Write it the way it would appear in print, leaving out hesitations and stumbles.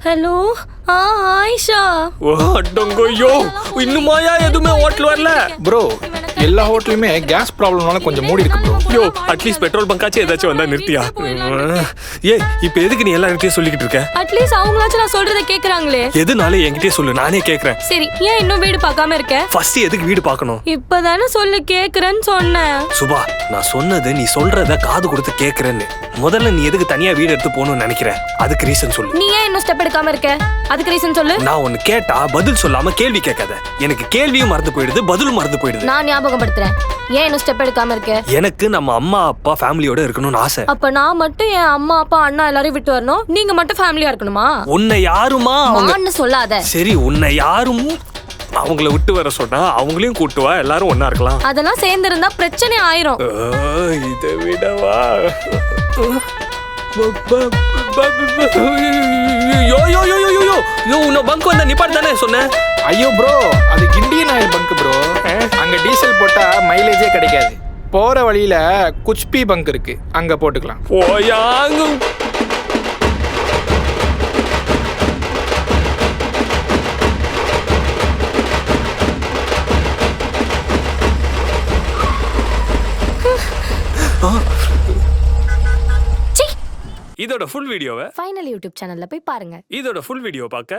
Hello Ayesha. ஓ அடங்கோயோ, இன்னுமாயா எதுவுமே hotel வரல? Bro எல்லா ஹோட்டலுமே கேஸ் ப்ராப்ளம்னால கொஞ்சம் மூடி இருக்கு ப்ரோ. யோ அட்லீஸ்ட் பெட்ரோல் பங்காச்சும் ஏதாச்சும் வந்தா நிறுத்தியா? ஏய் இப்போ எதுக்கு நீ எல்லார்கிட்டயும் சொல்லிக்கிட்டு இருக்க? அட்லீஸ்ட் அவங்களாச்சும் நான் சொல்றதை கேக்குறாங்களே. எதுனால என்கிட்டயே சொல்லு, நானே கேக்குறேன். சரி, ஏன் இன்னும் வீடு பார்க்காம இருக்க? ஃபர்ஸ்ட் எதுக்கு வீடு பார்க்கணும்? இப்பதானே சொல்லு கேக்குறேன்னு சொன்னேன். சுபா, நான் சொன்னது நீ சொல்றத காது கொடுத்து கேக்குறேன்னு. முதல்ல நீ எதுக்கு தனியா வீடு எடுத்து போகணும்னு நினைக்கிற? அதுக்கு ரீசன் சொல்லு. நீ ஏன் இன்னும் ஸ்டெப் எடுக்காம இருக்க? அதுக்கு ரீசன் சொல்லு. நான் ஒன்னு கேட்டா பதில் சொல்லாம கேள்வி கேட்காத. எனக்கு கேள்வியும் மறந்து போயிடுது, பதிலும் மறந்து போயிடுது. நான் ஞாபகப்படுத்துறேன். ஏன் இன்னும் ஸ்டெப் எடுக்காம இருக்க? எனக்கு நம்ம அம்மா அப்பா ஃபேமிலியோட இருக்கணும்னு ஆசை. அப்ப நான் மட்டும் என் அம்மா அப்பா அண்ணா எல்லாரையும் விட்டு வரணும், நீங்க மட்டும் ஃபேமிலியா இருக்கணுமா? உன்னை யாருமா மான்னு சொல்லாத. சரி, உன்னை யாரும் அவங்கள விட்டு வர சொன்னா அவங்களையும் கூட்டு வா, எல்லாரும் ஒன்னா இருக்கலாம். அதெல்லாம் சேர்ந்து இருந்தா பிரச்சனை ஆயிரும். இதை விடவா? உன்னை பங்க் வந்தா நிப்பாட்டு தானே சொன்னேன். ஐயோ ப்ரோ, அது இந்தியன் ஆயில் பங்க் ப்ரோ. அங்க டீசல் போட்டா மைலேஜே கிடைக்காது. போற வழியில குச்பி பங்க் இருக்கு, அங்க போட்டுக்கலாம். போயாங்க. இதோட ஃபுல் வீடியோவை ஃபைனல் யூடியூப் சேனல்ல போய் பாருங்க. இதோட ஃபுல் வீடியோ பார்க்க